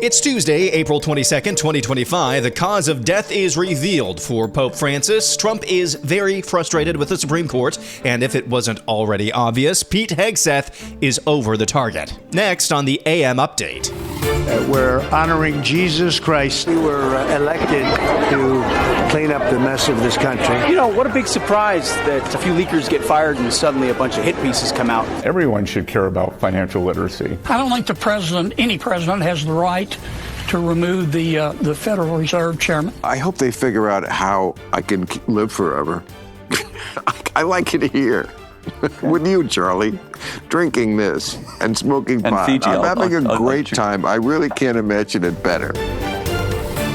It's Tuesday, April 22nd, 2025. The cause of death is revealed for Pope Francis. Trump is very frustrated with the Supreme Court, and if it wasn't already obvious, Pete Hegseth is over the target. Next on the AM Update. We're honoring Jesus Christ. We were elected to clean up the mess of this country. You know, what a big surprise that a few leakers get fired and suddenly a bunch of hit pieces come out. Everyone should care about financial literacy. I don't think any president has the right to remove the Federal Reserve chairman. I hope they figure out how I can live forever. I like it here. With you, Charlie, drinking this and smoking pot. Fiji, I'm having a great you. time. I really can't imagine it better.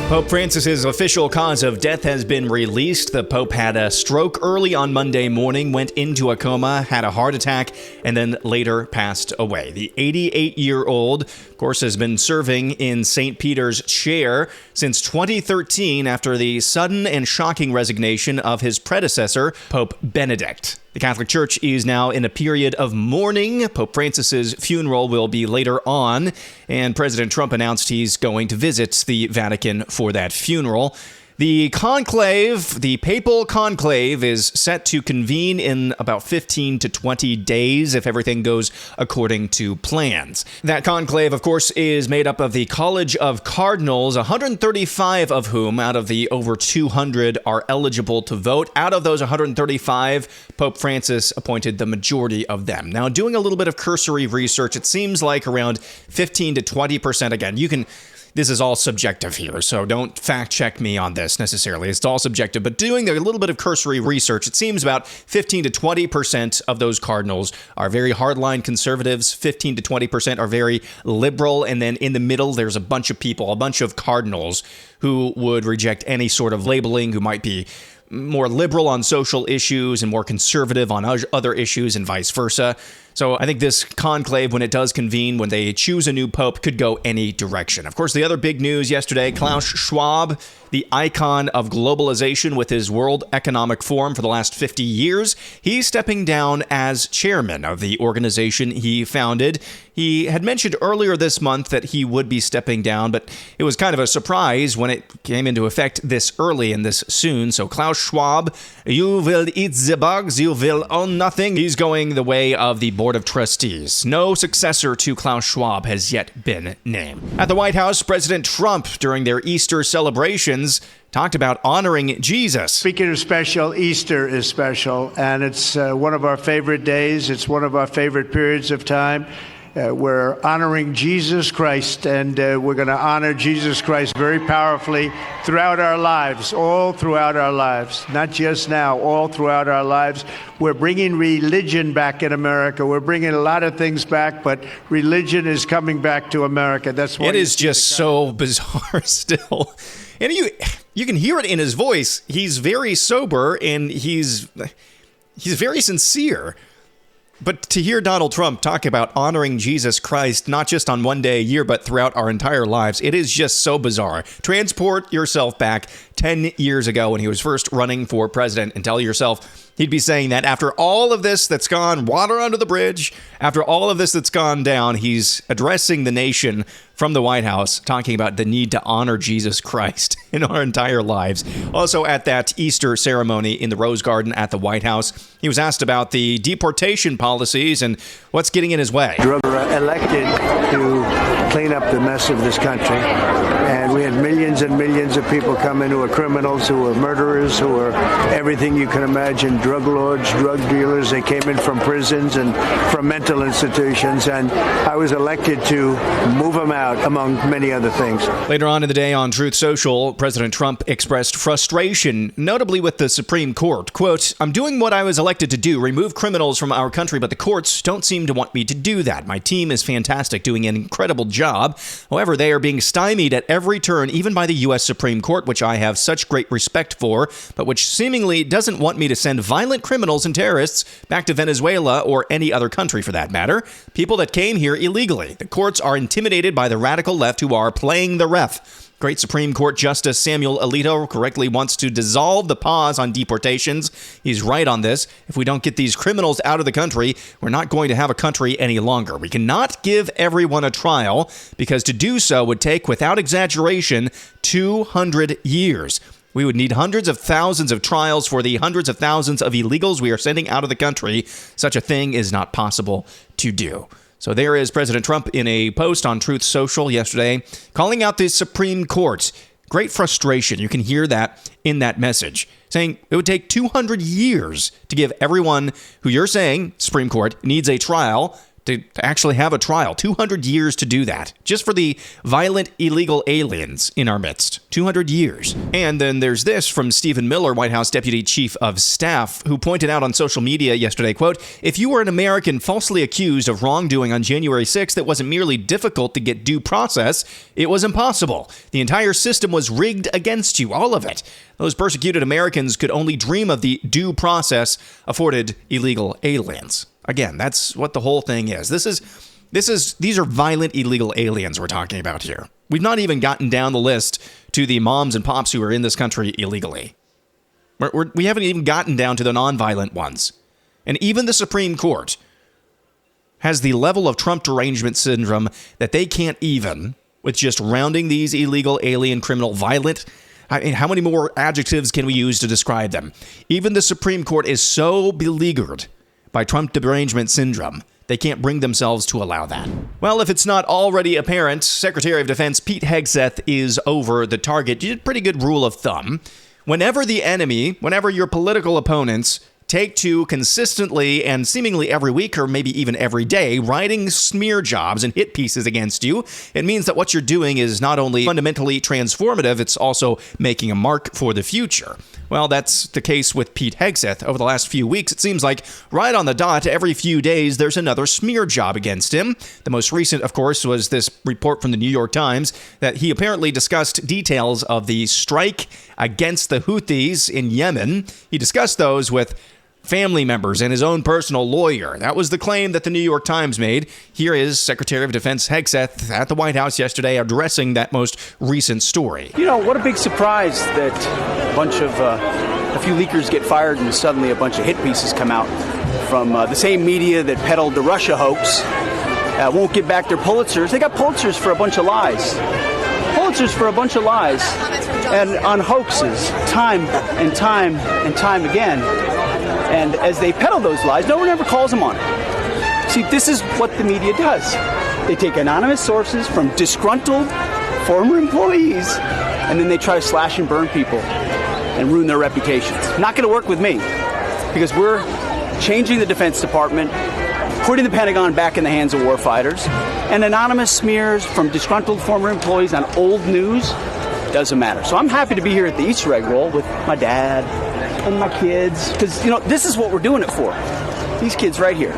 Pope Francis's official cause of death has been released. The Pope had a stroke early on Monday morning, went into a coma, had a heart attack, and then later passed away. The 88-year-old, of course, has been serving in St. Peter's chair since 2013 after the sudden and shocking resignation of his predecessor, Pope Benedict. The Catholic Church is now in a period of mourning. Pope Francis's funeral will be later on, and President Trump announced he's going to visit the Vatican for that funeral. The conclave, the papal conclave, is set to convene in about 15 to 20 days if everything goes according to plans. That conclave, of course, is made up of the College of Cardinals, 135 of whom, out of the over 200, are eligible to vote. Out of those 135, Pope Francis appointed the majority of them. Now, doing a little bit of cursory research, it seems like around 15 to 20%. Again, this is all subjective here, so don't fact check me on this necessarily. It's all subjective, but doing a little bit of cursory research, it seems about 15 to 20% of those cardinals are very hardline conservatives, 15 to 20% are very liberal, and then in the middle, there's a bunch of people, a bunch of cardinals who would reject any sort of labeling, who might be more liberal on social issues and more conservative on other issues and vice versa. So I think this conclave, when it does convene, when they choose a new pope, could go any direction. Of course, the other big news yesterday, Klaus Schwab, the icon of globalization with his World Economic Forum for the last 50 years, he's stepping down as chairman of the organization he founded. He had mentioned earlier this month that he would be stepping down, but it was kind of a surprise when it came into effect this early and this soon. So Klaus Schwab, you will eat the bugs, you will own nothing. He's going the way of the Board of Trustees. No successor to Klaus Schwab has yet been named. At the White House, President Trump, during their Easter celebrations, talked about honoring Jesus. Speaking of special, Easter is special, and it's one of our favorite days. It's one of our favorite periods of time. We're honoring Jesus Christ, and we're going to honor Jesus Christ very powerfully throughout our lives, all throughout our lives, not just now, all throughout our lives. We're bringing religion back in America. We're bringing a lot of things back, but religion is coming back to America. That's what it is just so bizarre still. And you can hear it in his voice. He's very sober, and he's very sincere. But to hear Donald Trump talk about honoring Jesus Christ, not just on one day a year, but throughout our entire lives, it is just so bizarre. Transport yourself back 10 years ago when he was first running for president and tell yourself he'd be saying that after all of this that's gone water under the bridge, after all of this that's gone down, he's addressing the nation from the White House, talking about the need to honor Jesus Christ in our entire lives. Also at that Easter ceremony in the Rose Garden at the White House, he was asked about the deportation policies and what's getting in his way. We were elected to clean up the mess of this country, and we had millions and millions of people come in who are criminals, who are murderers, who are everything you can imagine, drug lords, drug dealers. They came in from prisons and from mental institutions, and I was elected to move them out, among many other things. Later on in the day on Truth Social, President Trump expressed frustration, notably with the Supreme Court. Quote, "I'm doing what I was elected to do, remove criminals from our country, but the courts don't seem to want me to do that. My team is fantastic, doing an incredible job. However, they are being stymied at every turn, even by the U.S. Supreme Court, which I have such great respect for, but which seemingly doesn't want me to send violent criminals and terrorists back to Venezuela or any other country for that matter. People that came here illegally. The courts are intimidated by the radical left who are playing the ref. Of Great Supreme Court Justice Samuel Alito correctly wants to dissolve the pause on deportations. He's right on this. If we don't get these criminals out of the country, we're not going to have a country any longer. We cannot give everyone a trial because to do so would take, without exaggeration, 200 years. We would need hundreds of thousands of trials for the hundreds of thousands of illegals we are sending out of the country. Such a thing is not possible to do. So there is President Trump in a post on Truth Social yesterday calling out the Supreme Court. Great frustration. You can hear that in that message, saying it would take 200 years to give everyone who you're saying, Supreme Court, needs a trial to actually have a trial. 200 years to do that, just for the violent illegal aliens in our midst. 200 years. And then there's this from Stephen Miller, White House Deputy Chief of Staff, who pointed out on social media yesterday, quote, "If you were an American falsely accused of wrongdoing on January 6th, it wasn't merely difficult to get due process, it was impossible. The entire system was rigged against you, all of it. Those persecuted Americans could only dream of the due process afforded illegal aliens." Again, that's what the whole thing is. These are violent illegal aliens we're talking about here. We've not even gotten down the list to the moms and pops who are in this country illegally. We haven't even gotten down to the nonviolent ones. And even the Supreme Court has the level of Trump derangement syndrome that they can't even, with just rounding these illegal alien criminal violent. I mean, how many more adjectives can we use to describe them? Even the Supreme Court is so beleaguered by Trump derangement syndrome, they can't bring themselves to allow that. Well, if it's not already apparent, Secretary of Defense Pete Hegseth is over the target. You did a pretty good rule of thumb. Whenever your political opponents take to consistently and seemingly every week or maybe even every day writing smear jobs and hit pieces against you, it means that what you're doing is not only fundamentally transformative, it's also making a mark for the future. Well, that's the case with Pete Hegseth. Over the last few weeks, it seems like right on the dot, every few days, there's another smear job against him. The most recent, of course, was this report from the New York Times that he apparently discussed details of the strike against the Houthis in Yemen. He discussed those with family members and his own personal lawyer. That was the claim that the New York Times made. Here is Secretary of Defense Hegseth at the White House yesterday addressing that most recent story. You know, what a big surprise that a few leakers get fired and suddenly a bunch of hit pieces come out from the same media that peddled the Russia hoax. Won't give back their Pulitzers. They got Pulitzers for a bunch of lies. Pulitzers for a bunch of lies and on hoaxes time and time and time again. And as they peddle those lies, no one ever calls them on it. See, this is what the media does. They take anonymous sources from disgruntled former employees, and then they try to slash and burn people and ruin their reputations. Not going to work with me, because we're changing the Defense Department, putting the Pentagon back in the hands of warfighters, and anonymous smears from disgruntled former employees on old news doesn't matter. So I'm happy to be here at the Easter egg roll with my dad and my kids, because, you know, this is what we're doing it for. These kids right here.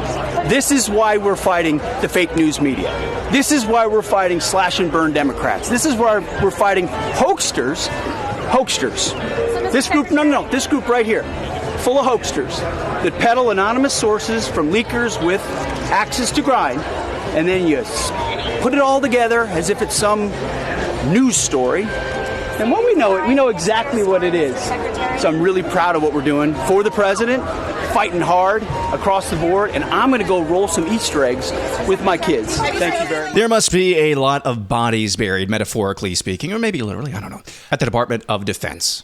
This is why we're fighting the fake news media. This is why we're fighting slash and burn Democrats. This is why we're fighting hoaxsters. This group, this group right here, full of hoaxsters that peddle anonymous sources from leakers with axes to grind, and then you put it all together as if it's some news story. And when we know exactly what it is. So I'm really proud of what we're doing for the president, fighting hard across the board, and I'm going to go roll some Easter eggs with my kids. Thank you very much. There must be a lot of bodies buried, metaphorically speaking, or maybe literally, I don't know, at the Department of Defense.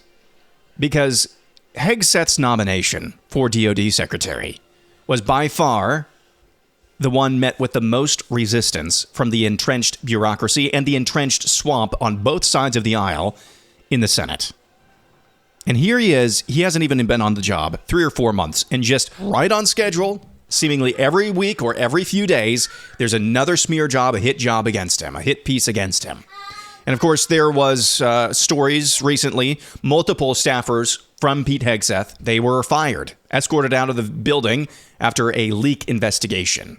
Because Hegseth's nomination for DoD Secretary was by far the one met with the most resistance from the entrenched bureaucracy and the entrenched swamp on both sides of the aisle in the Senate. And here he is. He hasn't even been on the job 3 or 4 months, and just right on schedule, seemingly every week or every few days, there's another smear job, a hit job against him, a hit piece against him. And of course, there was stories recently, multiple staffers from Pete Hegseth, they were fired, escorted out of the building after a leak investigation.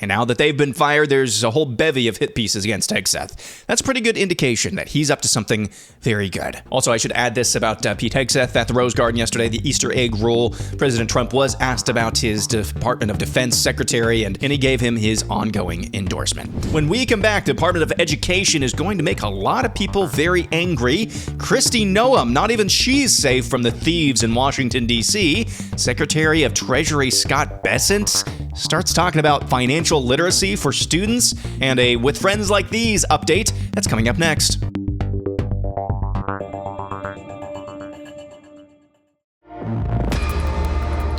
And now that they've been fired, there's a whole bevy of hit pieces against Hegseth. That's a pretty good indication that he's up to something very good. Also, I should add this about Pete Hegseth at the Rose Garden yesterday, the Easter egg roll. President Trump was asked about his Department of Defense secretary, and he gave him his ongoing endorsement. When we come back, the Department of Education is going to make a lot of people very angry. Kristi Noem, not even she's safe from the thieves in Washington, D.C. Secretary of Treasury Scott Bessent starts talking about financial literacy for students, and a With Friends Like These update that's coming up next.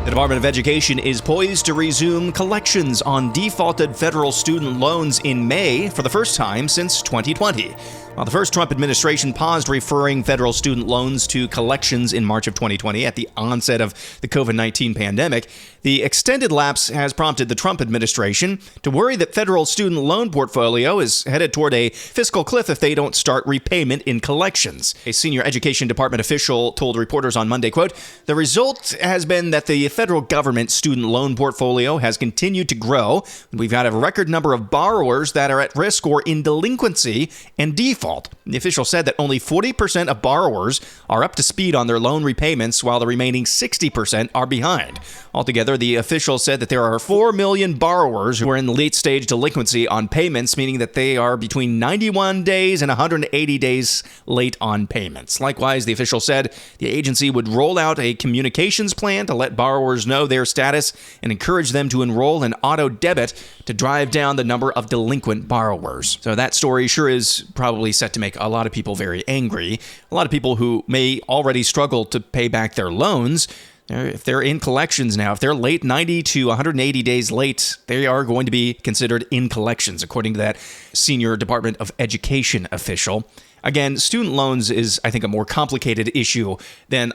The Department of Education is poised to resume collections on defaulted federal student loans in May for the first time since 2020. While the first Trump administration paused referring federal student loans to collections in March of 2020 at the onset of the COVID-19 pandemic, the extended lapse has prompted the Trump administration to worry that federal student loan portfolio is headed toward a fiscal cliff if they don't start repayment in collections. A senior education department official told reporters on Monday, quote, "The result has been that the federal government student loan portfolio has continued to grow. We've got a record number of borrowers that are at risk or in delinquency and default." The official said that only 40% of borrowers are up to speed on their loan repayments, while the remaining 60% are behind. Altogether, the official said that there are 4 million borrowers who are in late-stage delinquency on payments, meaning that they are between 91 days and 180 days late on payments. Likewise, the official said the agency would roll out a communications plan to let borrowers know their status and encourage them to enroll in auto debit to drive down the number of delinquent borrowers. So that story sure is probably set to make a lot of people very angry. A lot of people who may already struggle to pay back their loans. If they're in collections now, if they're late 90 to 180 days late, they are going to be considered in collections, according to that senior Department of Education official. Again, student loans is, I think, a more complicated issue than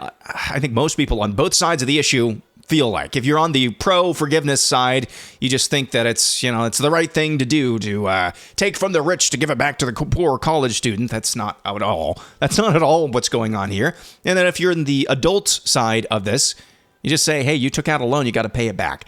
I think most people on both sides of the issue feel like. If you're on the pro-forgiveness side, you just think that it's the right thing to do to take from the rich to give it back to the poor college student. That's not at all. That's not at all what's going on here. And then if you're in the adult side of this, you just say, hey, you took out a loan, you got to pay it back.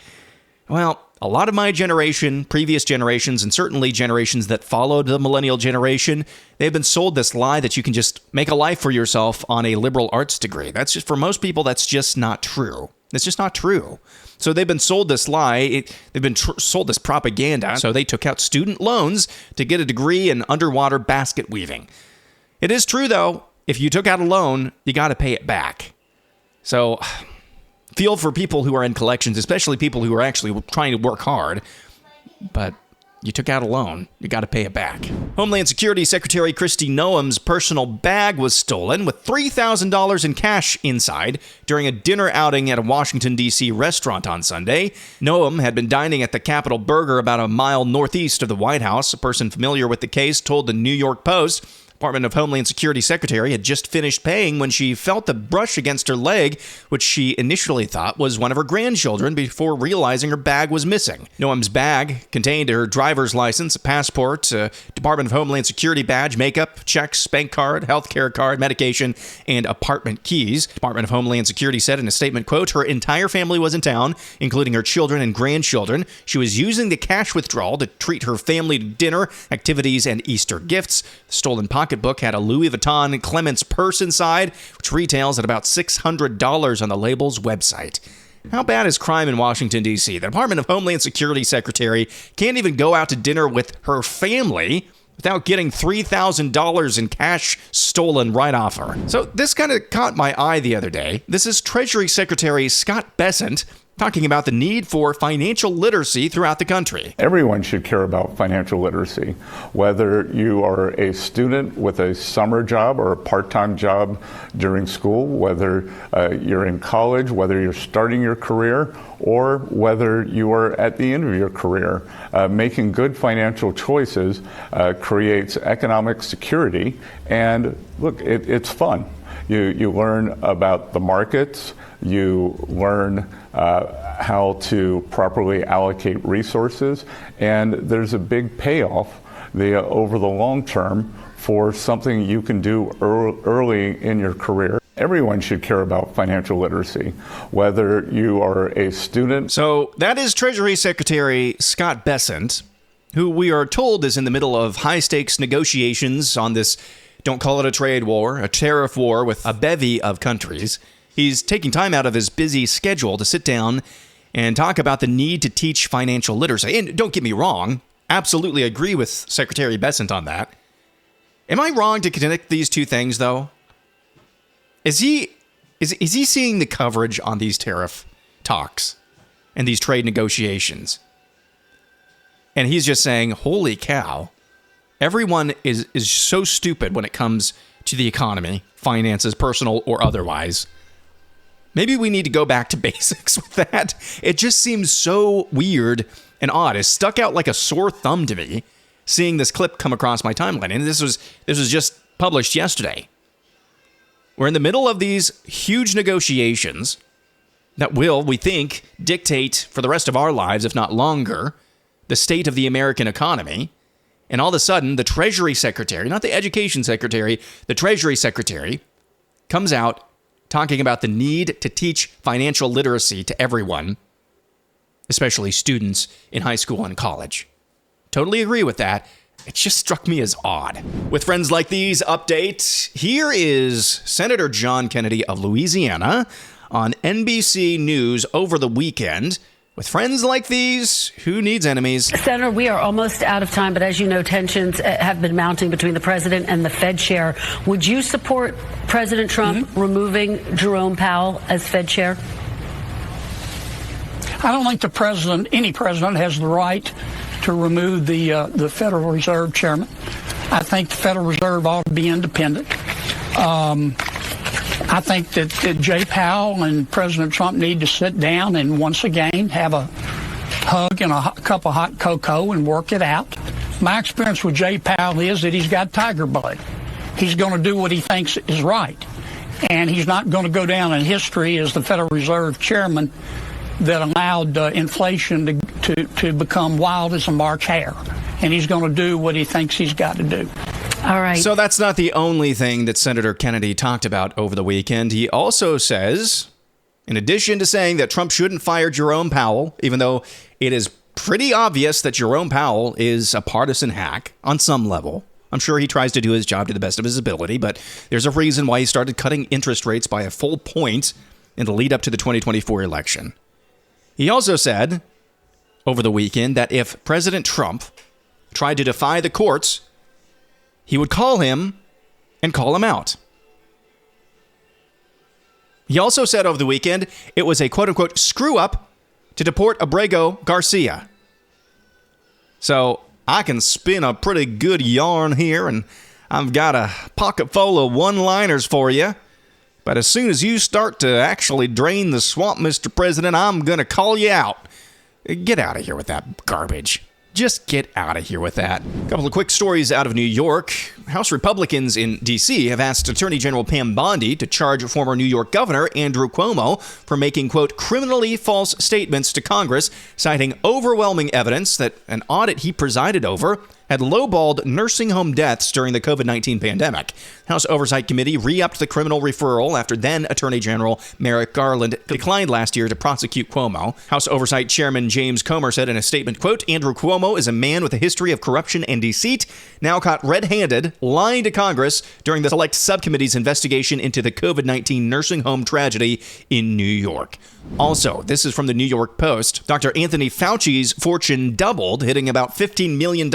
Well, a lot of my generation, previous generations, and certainly generations that followed the millennial generation, they've been sold this lie that you can just make a life for yourself on a liberal arts degree. That's just, for most people, that's just not true. It's just not true. So they've been sold this lie. They've been sold this propaganda. So they took out student loans to get a degree in underwater basket weaving. It is true, though, if you took out a loan, you got to pay it back. So feel for people who are in collections, especially people who are actually trying to work hard. But you took out a loan, you got to pay it back. Homeland Security Secretary Kristi Noem's personal bag was stolen with $3,000 in cash inside during a dinner outing at a Washington, D.C. restaurant on Sunday. Noem had been dining at the Capitol Burger about a mile northeast of the White House. A person familiar with the case told the New York Post Department of Homeland Security secretary had just finished paying when she felt the brush against her leg, which she initially thought was one of her grandchildren before realizing her bag was missing. Noem's bag contained her driver's license, a passport, a Department of Homeland Security badge, makeup, checks, bank card, healthcare card, medication, and apartment keys. Department of Homeland Security said in a statement, quote, her entire family was in town, including her children and grandchildren. She was using the cash withdrawal to treat her family to dinner, activities, and Easter gifts. The stolen pocketbook had a Louis Vuitton Clements purse inside, which retails at about $600 on the label's website. How bad is crime in Washington, D.C.? The Department of Homeland Security secretary can't even go out to dinner with her family without getting $3,000 in cash stolen right off her. So this kind of caught my eye the other day. This is Treasury Secretary Scott Bessent talking about the need for financial literacy throughout the country. Everyone should care about financial literacy, whether you are a student with a summer job or a part-time job during school, whether you're in college, whether you're starting your career, or whether you are at the end of your career. Making good financial choices creates economic security, and look, it's fun. You learn about the markets, you learn how to properly allocate resources, and there's a big payoff over the long term for something you can do early in your career. Everyone should care about financial literacy, whether you are a student. So that is Treasury Secretary Scott Bessent, who we are told is in the middle of high-stakes negotiations on this, don't call it a trade war, a tariff war with a bevy of countries. He's taking time out of his busy schedule to sit down and talk about the need to teach financial literacy. And don't get me wrong, absolutely agree with Secretary Bessent on that. Am I wrong to connect these two things, though? Is he seeing the coverage on these tariff talks and these trade negotiations? And he's just saying, holy cow, everyone is so stupid when it comes to the economy, finances, personal or otherwise. Maybe we need to go back to basics with that. It just seems so weird and odd. It stuck out like a sore thumb to me seeing this clip come across my timeline. And this was just published yesterday. We're in the middle of these huge negotiations that will, we think, dictate for the rest of our lives, if not longer, the state of the American economy. And all of a sudden, the Treasury Secretary, not the Education Secretary, the Treasury Secretary comes out talking about the need to teach financial literacy to everyone, especially students in high school and college. Totally agree with that. It just struck me as odd. With Friends Like These update, here is Senator John Kennedy of Louisiana on NBC News over the weekend. With Friends Like These, who needs enemies? Senator, we are almost out of time, but as you know, tensions have been mounting between the president and the Fed chair. Would you support President Trump removing Jerome Powell as Fed chair? I don't think any president has the right to remove the Federal Reserve chairman. I think the Federal Reserve ought to be independent. I think that Jay Powell and President Trump need to sit down and once again have a hug and a cup of hot cocoa and work it out. My experience with Jay Powell is that he's got tiger blood. He's going to do what he thinks is right. And he's not going to go down in history as the Federal Reserve chairman that allowed inflation to become wild as a March hare. And he's going to do what he thinks he's got to do. All right. So that's not the only thing that Senator Kennedy talked about over the weekend. He also says, in addition to saying that Trump shouldn't fire Jerome Powell, even though it is pretty obvious that Jerome Powell is a partisan hack on some level. I'm sure he tries to do his job to the best of his ability, but there's a reason why he started cutting interest rates by a full point in the lead up to the 2024 election. He also said over the weekend that if President Trump tried to defy the courts, he would call him and call him out. He also said over the weekend it was a quote-unquote screw-up to deport Abrego Garcia. So I can spin a pretty good yarn here, and I've got a pocket full of one-liners for you. But as soon as you start to actually drain the swamp, Mr. President, I'm going to call you out. Get out of here with that garbage. Just get out of here with that. A couple of quick stories out of New York. House Republicans in D.C. have asked Attorney General Pam Bondi to charge former New York Governor Andrew Cuomo for making, quote, criminally false statements to Congress, citing overwhelming evidence that an audit he presided over had lowballed nursing home deaths during the COVID-19 pandemic. House Oversight Committee re-upped the criminal referral after then Attorney General Merrick Garland declined last year to prosecute Cuomo. House Oversight Chairman James Comer said in a statement, quote, Andrew Cuomo is a man with a history of corruption and deceit, now caught red-handed, lying to Congress during the Select Subcommittee's investigation into the COVID-19 nursing home tragedy in New York. Also, this is from the New York Post. Dr. Anthony Fauci's fortune doubled, hitting about $15 million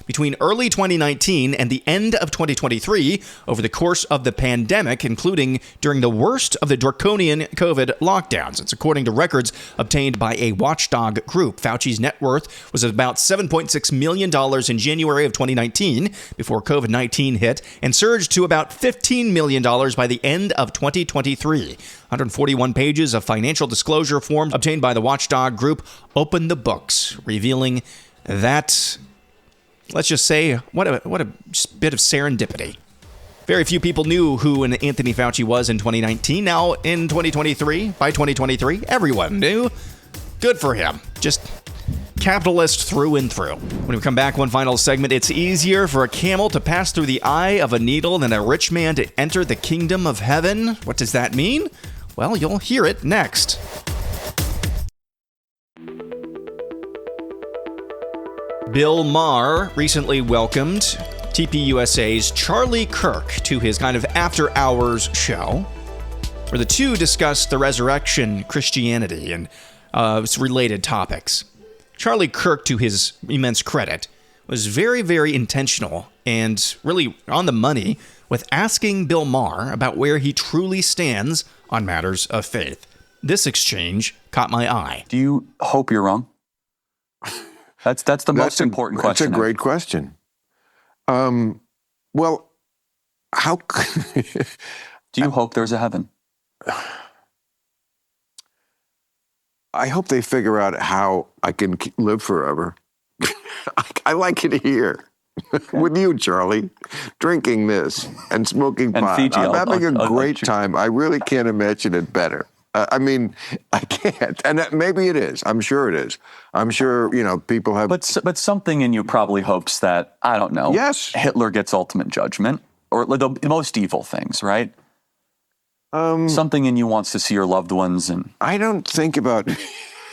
between early 2019 and the end of 2023 over the course of the pandemic, including during the worst of the draconian COVID lockdowns. It's according to records obtained by a watchdog group. Fauci's net worth was about $7.6 million in January of 2019 before COVID-19 hit and surged to about $15 million by the end of 2023. 141 pages of financial disclosure forms obtained by the watchdog group opened the books, revealing that, let's just say, what a bit of serendipity. Very few people knew who Anthony Fauci was in 2019. Now, in 2023, by 2023, everyone knew. Good for him. Just Capitalist through and through. When we come back, one final segment. It's easier for a camel to pass through the eye of a needle than a rich man to enter the kingdom of heaven. What does that mean? Well, you'll hear it next. Bill Maher recently welcomed TPUSA's Charlie Kirk to his kind of after-hours show, where the two discussed the resurrection, Christianity, and related topics. Charlie Kirk, to his immense credit, was very, very intentional and really on the money with asking Bill Maher about where he truly stands on matters of faith. This exchange caught my eye. Do you hope you're wrong? That's the most important question. That's a great question. Well, how do you hope there's a heaven? I hope they figure out how I can live forever. I like it here with you, Charlie, drinking this and smoking pot. Fiji, I'm having a great time. I really can't imagine it better. I mean, I can't. And maybe it is. I'm sure it is. I'm sure, people have... But something in you probably hopes that, I don't know, yes, Hitler gets ultimate judgment, or the most evil things, right? Something in you wants to see your loved ones, and I don't think about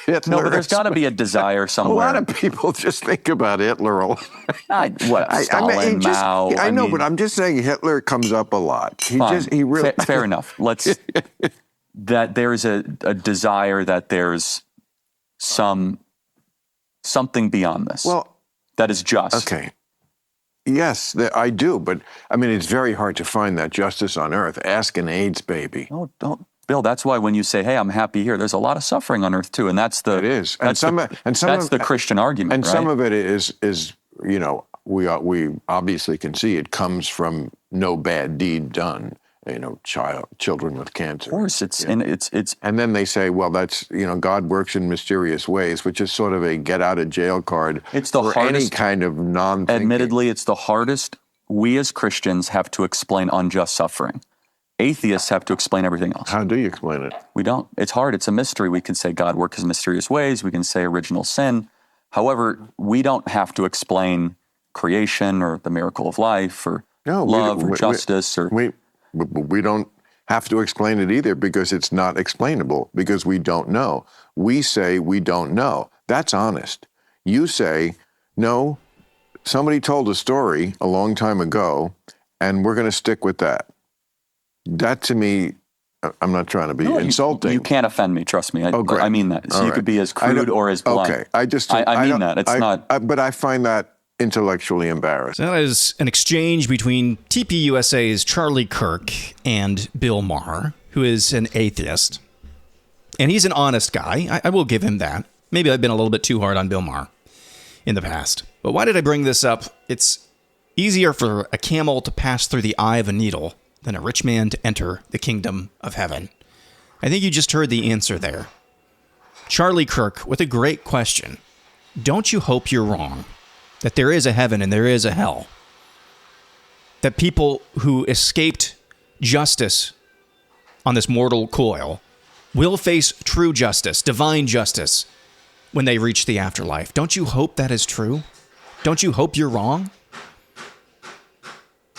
Hitler. No, but there's got to be a desire somewhere. A lot of people just think about Hitler. Stalin, Mao. I know, but I'm just saying Hitler comes up a lot. He really fair enough. Let's that there's a desire that there's something beyond this. Well, that is just. Okay. Yes, I do, but I mean, it's very hard to find that justice on earth. Ask an AIDS baby. No, don't, Bill. That's why when you say, "Hey, I'm happy here," there's a lot of suffering on earth too, and that's the. It is, that's the Christian argument, and right? some of it is we obviously can see it comes from no bad deed done. Children with cancer. Of course, it's. And then they say, well, that's God works in mysterious ways, which is sort of a get out of jail card. It's the for hardest, any kind of non-thinking. Admittedly, it's the hardest. We as Christians have to explain unjust suffering. Atheists have to explain everything else. How do you explain it? We don't. It's hard. It's a mystery. We can say God works in mysterious ways. We can say original sin. However, we don't have to explain creation or the miracle of life or love or justice or. We don't have to explain it either because it's not explainable, because we don't know. We say we don't know. That's honest. You say, no, somebody told a story a long time ago, and we're going to stick with that. That to me, I'm not trying to be insulting. You can't offend me, trust me. I mean that. So you could be as crude or as blunt. Okay, I mean that. It's not. But I find that intellectually embarrassed. That is an exchange between TPUSA's Charlie Kirk and Bill Maher, who is an atheist. And he's an honest guy. I will give him that. Maybe I've been a little bit too hard on Bill Maher in the past. But why did I bring this up? It's easier for a camel to pass through the eye of a needle than a rich man to enter the kingdom of heaven. I think you just heard the answer there. Charlie Kirk with a great question. Don't you hope you're wrong? That there is a heaven and there is a hell. That people who escaped justice on this mortal coil will face true justice, divine justice, when they reach the afterlife. Don't you hope that is true? Don't you hope you're wrong?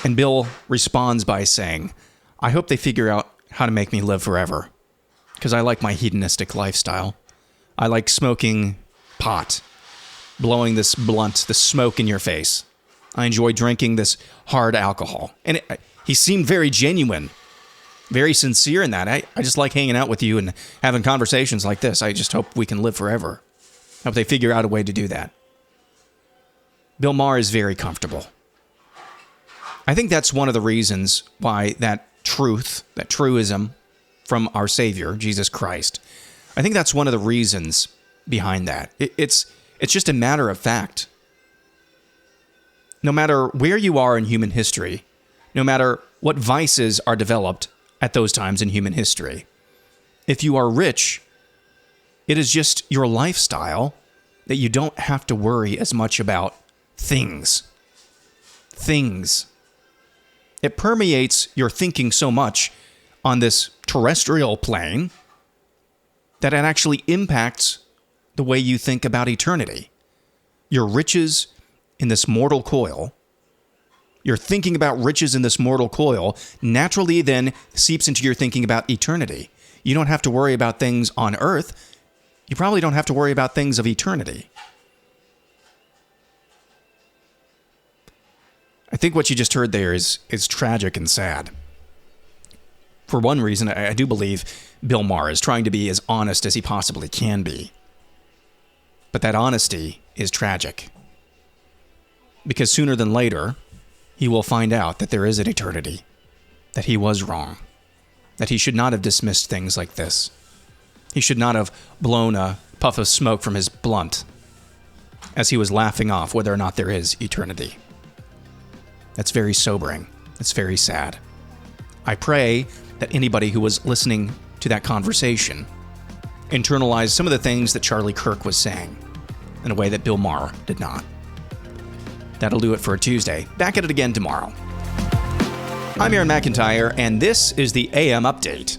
And Bill responds by saying, I hope they figure out how to make me live forever. Because I like my hedonistic lifestyle. I like smoking pot, blowing this blunt, the smoke in your face. I enjoy drinking this hard alcohol. And he seemed very genuine, very sincere in that. I just like hanging out with you and having conversations like this. I just hope we can live forever. I hope they figure out a way to do that. Bill Maher is very comfortable. I think that's one of the reasons why that truth, that truism from our Savior, Jesus Christ, I think that's one of the reasons behind that. It's just a matter of fact. No matter where you are in human history, no matter what vices are developed at those times in human history, if you are rich, it is just your lifestyle that you don't have to worry as much about things. It permeates your thinking so much on this terrestrial plane that it actually impacts the way you think about eternity. your riches in this mortal coil, you're thinking about riches in this mortal coil, naturally then seeps into your thinking about eternity. You don't have to worry about things on earth. You probably don't have to worry about things of eternity. I think what you just heard there is tragic and sad. For one reason, I do believe Bill Maher is trying to be as honest as he possibly can be. But that honesty is tragic. Because sooner than later, he will find out that there is an eternity, that he was wrong, that he should not have dismissed things like this. He should not have blown a puff of smoke from his blunt as he was laughing off whether or not there is eternity. That's very sobering. It's very sad. I pray that anybody who was listening to that conversation internalized some of the things that Charlie Kirk was saying in a way that Bill Maher did not. That'll do it for a Tuesday. Back at it again tomorrow. I'm Aaron McIntire, and this is the AM Update.